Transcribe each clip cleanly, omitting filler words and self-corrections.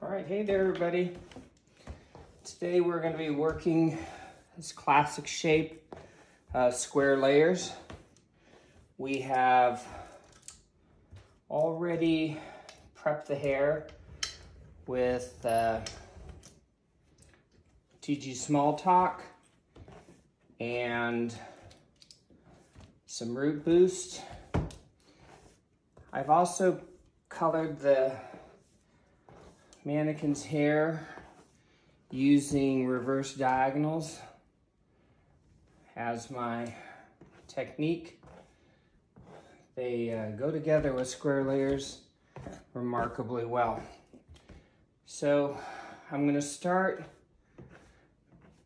All right, hey there everybody. Today we're going to be working this classic shape, square layers. We have already prepped the hair with TIGI Small Talk and some root boost. I've also colored the mannequin's hair using reverse diagonals as my technique. They go together with square layers remarkably well. So I'm going to start,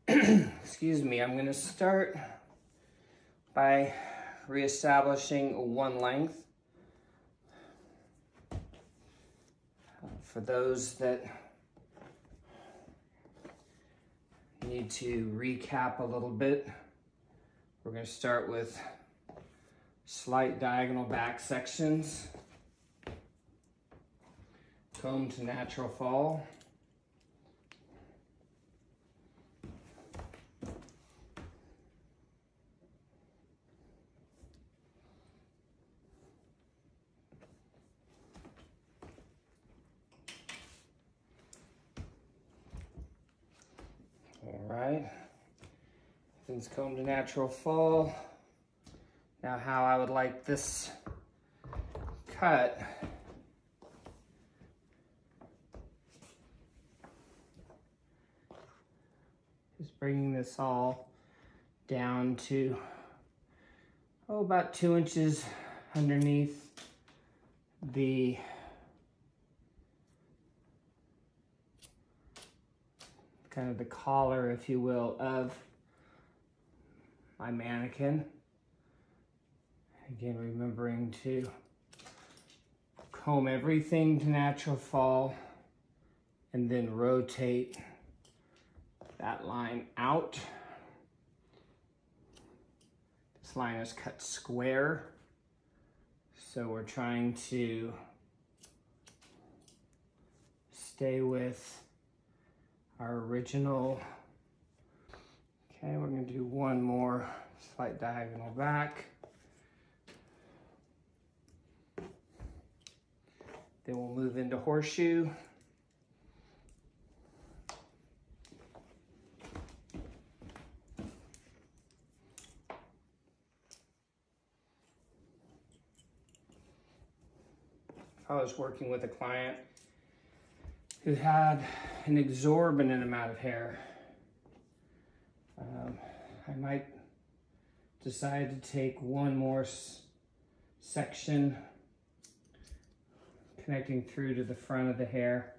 excuse me, I'm going to start by reestablishing one length. For those that need to recap a little bit, we're going to start with slight diagonal back sections, comb to natural fall. All right, things comb to natural fall. Now how I would like this cut is bringing this all down to about 2 inches underneath the kind of the collar, if you will, of my mannequin. Again, remembering to comb everything to natural fall and then rotate that line out. This line is cut square, so we're trying to stay with our original. Okay, we're going to do one more slight diagonal back. Then we'll move into horseshoe. I was working with a client who had an exorbitant amount of hair. I might decide to take one more section connecting through to the front of the hair.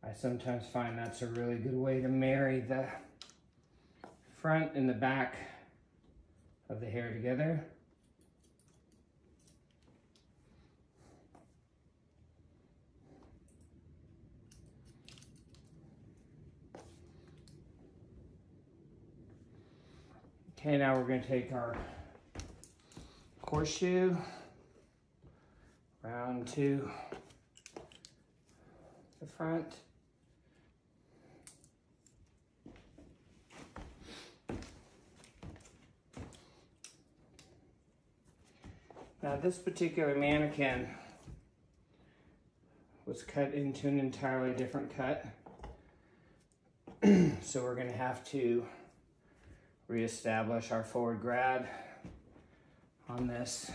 I sometimes find that's a really good way to marry the front and the back of the hair together. Okay, now we're going to take our horseshoe round to the front. Now this particular mannequin was cut into an entirely different cut. So we're going to have to reestablish our forward grad on this.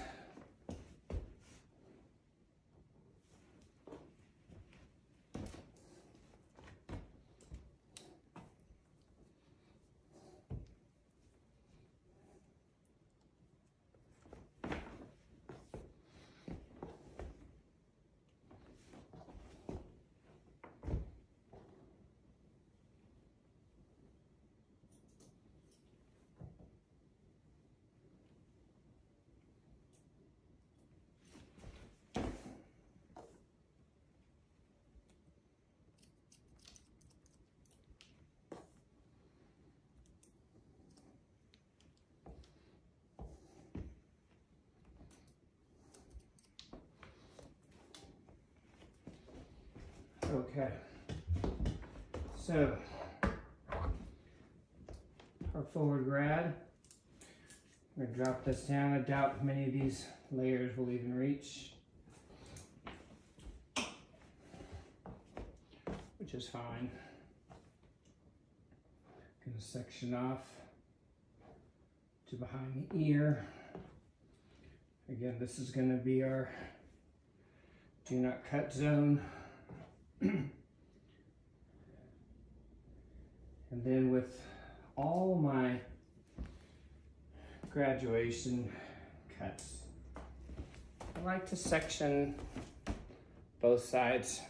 Okay, so our forward grad, we're gonna drop this down. I doubt many of these layers will even reach, which is fine. Gonna section off to behind the ear. Again, this is gonna be our do not cut zone. And then with all my graduation cuts, I like to section both sides.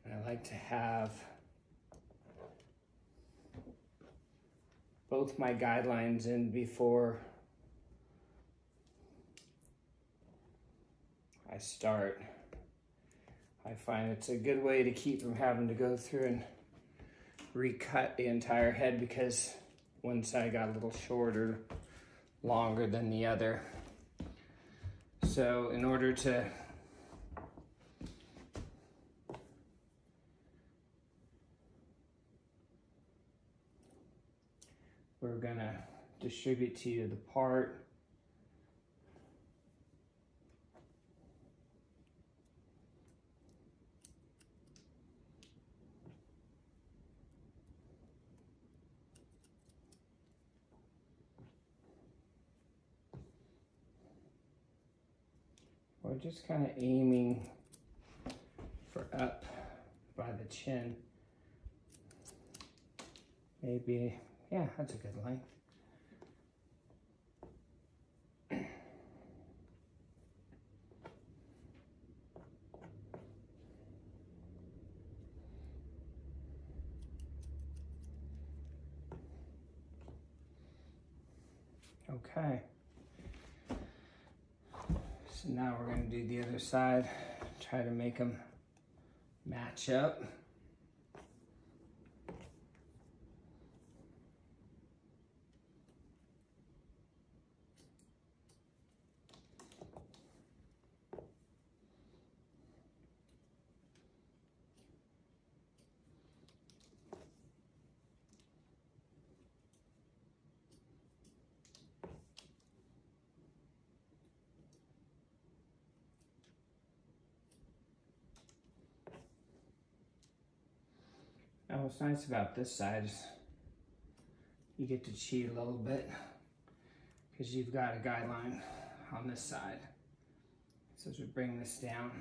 And I like to have both my guidelines in before I start. I find it's a good way to keep from having to go through and recut the entire head because one side got a little shorter, longer than the other. So in order to we're gonna distribute to you the part. We're just kind of aiming for up by the chin. Maybe, yeah, that's a good length. Okay. So now we're going to do the other side, try to make them match up. Now what's nice about this side is you get to cheat a little bit because you've got a guideline on this side. So as we bring this down,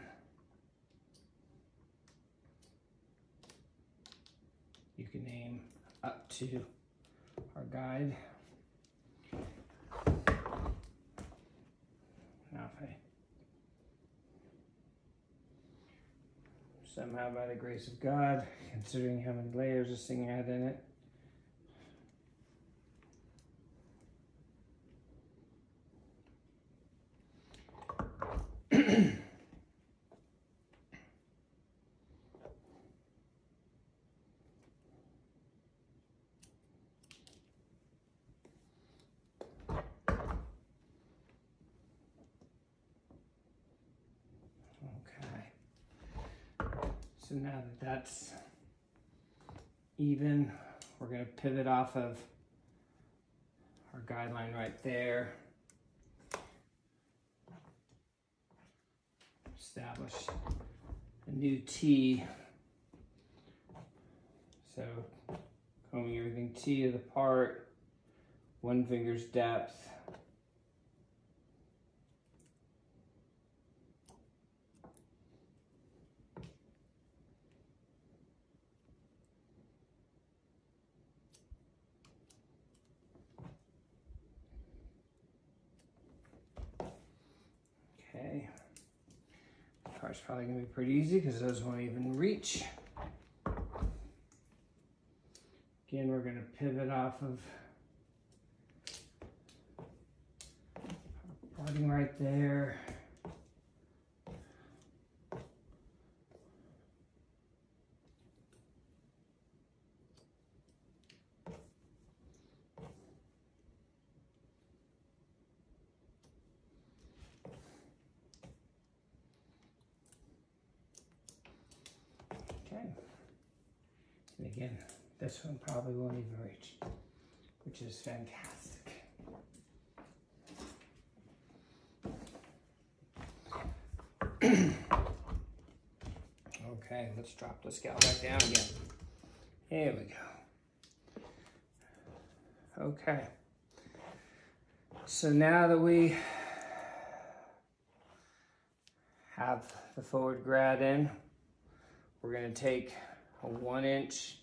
you can aim up to our guide. Now if I somehow by the grace of God, considering how many layers this thing had in it, so now that that's even, we're going to pivot off of our guideline right there. Establish a new T. So combing everything T to the part, 1 finger's depth. Okay, this part's probably gonna be pretty easy because those won't even reach. Again, we're gonna pivot off of our parting right there. And this one probably won't even reach, which is fantastic. Okay, let's drop the scale back down again. Here we go. Okay. So now that we have the forward grad in, we're going to take a 1-inch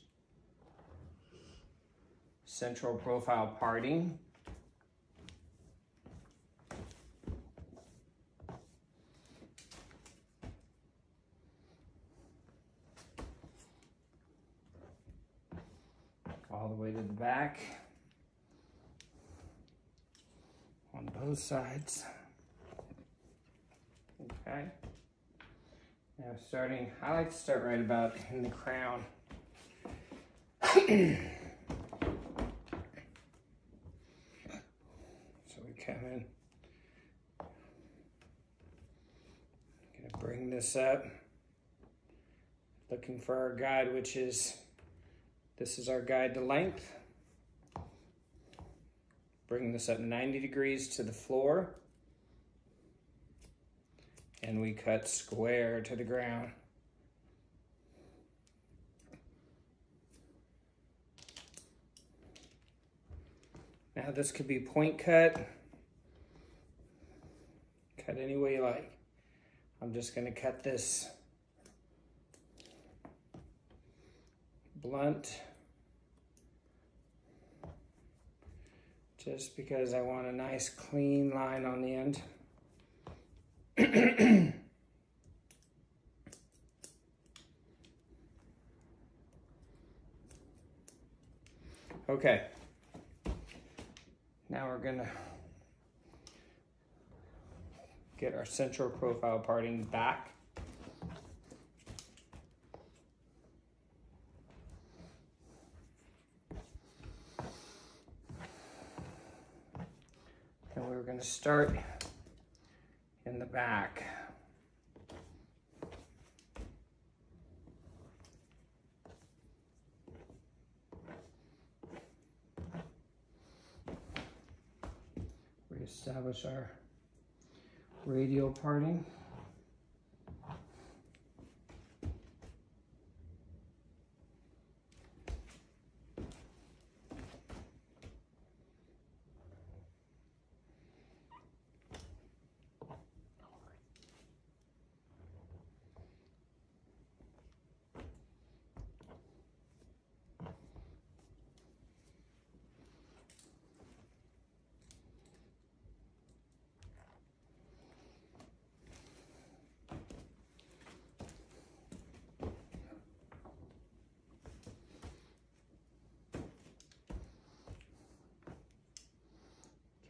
central profile parting. All the way to the back on both sides. Okay. Now I like to start right about in the crown. So we come in. Gonna bring this up. Looking for our guide, which is, this is our guide to length. Bring this up 90 degrees to the floor. And we cut square to the ground. Now this could be point cut. Cut any way you like. I'm just gonna cut this blunt, just because I want a nice clean line on the end. Okay, now we're gonna get our central profile parting back. And we're gonna start in the back. Reestablish our radial parting.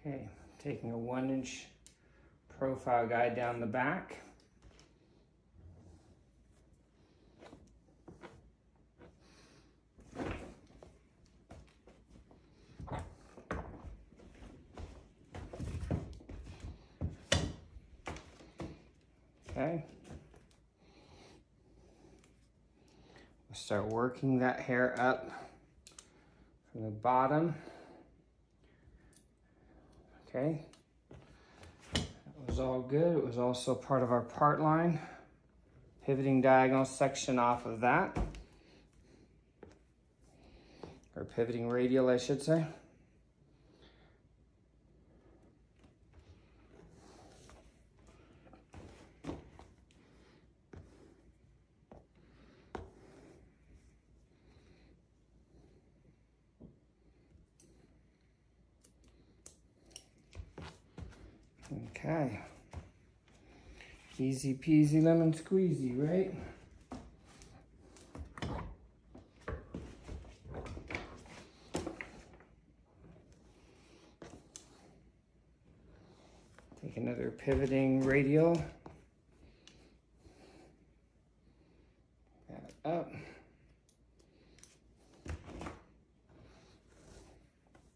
Okay, taking a 1-inch profile guide down the back. Okay. We'll start working that hair up from the bottom. Okay, that was all good. It was also part of our part line. Pivoting diagonal section off of that. Or pivoting radial, I should say. Okay, easy peasy lemon squeezy, right? Take another pivoting radial. That up.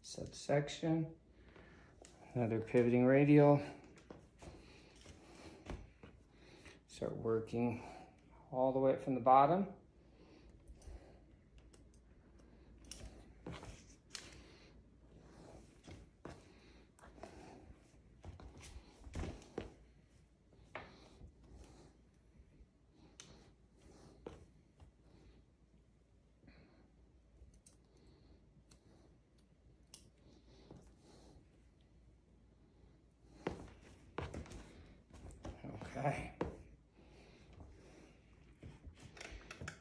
Subsection. Another pivoting radial. Start working all the way up from the bottom. Okay.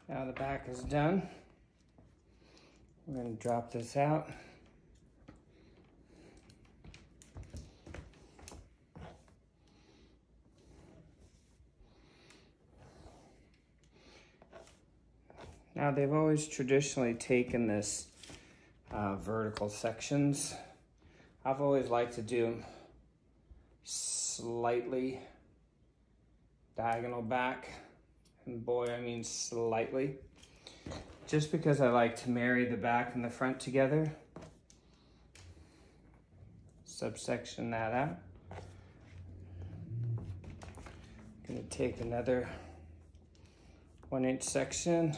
Now the back is done. We're going to drop this out. Now they've always traditionally taken this vertical sections. I've always liked to do them slightly diagonal back, and boy, I mean slightly, just because I like to marry the back and the front together. Subsection that out. I'm gonna take another 1-inch section.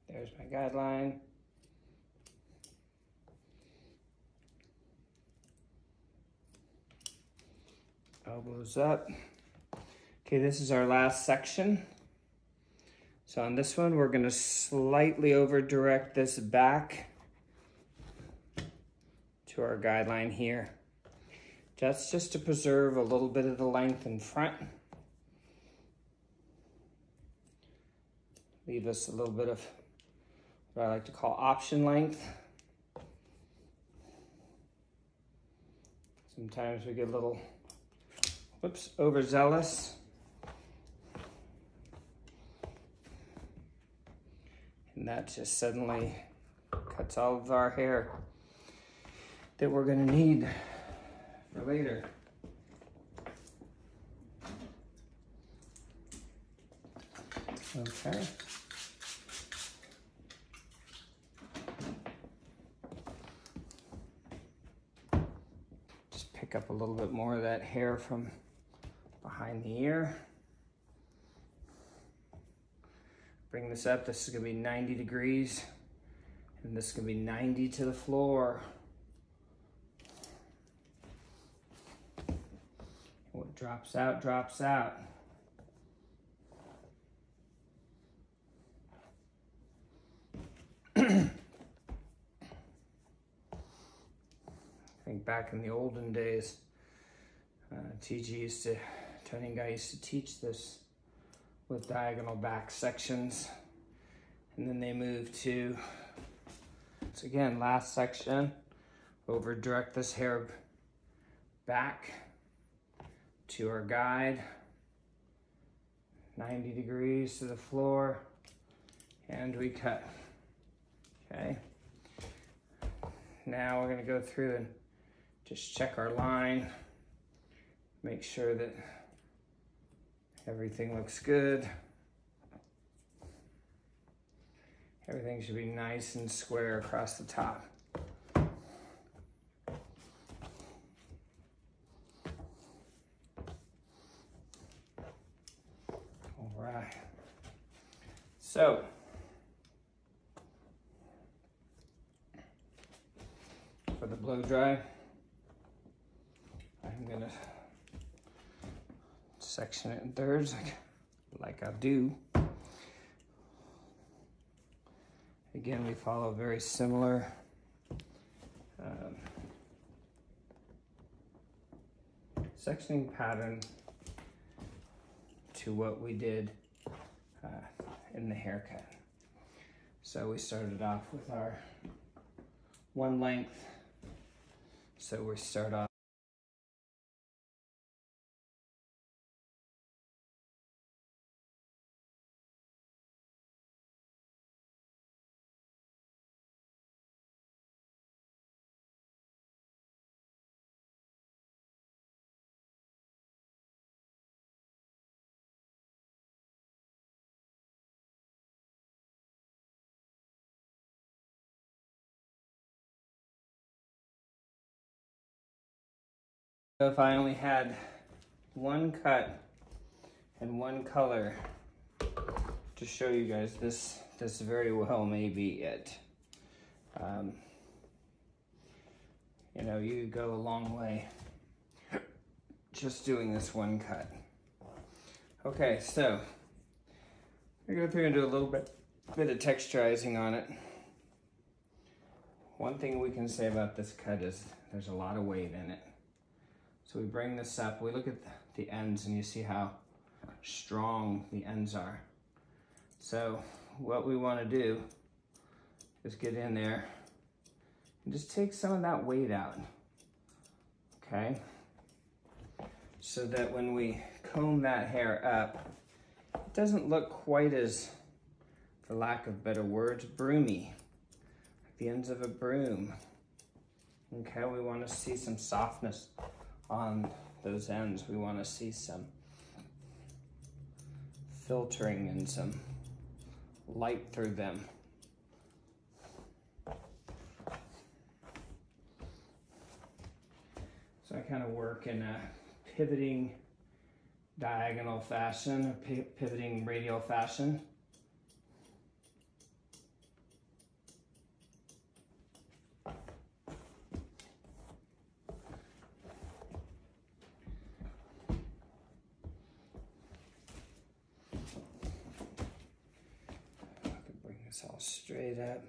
There's my guideline. Elbows up. Okay, this is our last section. So on this one, we're gonna slightly over direct this back to our guideline here. That's just to preserve a little bit of the length in front. Leave us a little bit of what I like to call option length. Sometimes we get a little, whoops, overzealous. And that just suddenly cuts all of our hair that we're gonna need for later. Okay. Just pick up a little bit more of that hair from behind the ear. Bring this up. This is gonna be 90 degrees, and this is gonna be 90 to the floor. What drops out, drops out. I think back in the olden days, TIGI used to, toning guy used to teach this with diagonal back sections. And then they moved to, so again, last section, over direct this hair back to our guide, 90 degrees to the floor, and we cut. Okay. Now we're gonna go through and just check our line, make sure that everything looks good. Everything should be nice and square across the top. All right. So, for the blow dry, I'm gonna section it in thirds like I do. Again, we follow a very similar sectioning pattern to what we did in the haircut. So we started off with our one length. So we start off if I only had one cut and one color to show you guys this this very well may be it. You know, you go a long way just doing this one cut. Okay, so I go through and do a little bit of texturizing on it. One thing we can say about this cut is there's a lot of weight in it. So we bring this up, we look at the ends and you see how strong the ends are. So what we want to do is get in there and just take some of that weight out, okay? So that when we comb that hair up, it doesn't look quite as, for lack of better words, broomy, like the ends of a broom. Okay, we want to see some softness on those ends. We want to see some filtering and some light through them. So I kind of work in a pivoting diagonal fashion, or pivoting radial fashion. I can bring this all straight up.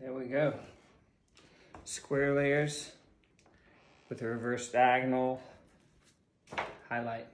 There we go. Square layers with a reverse diagonal highlight.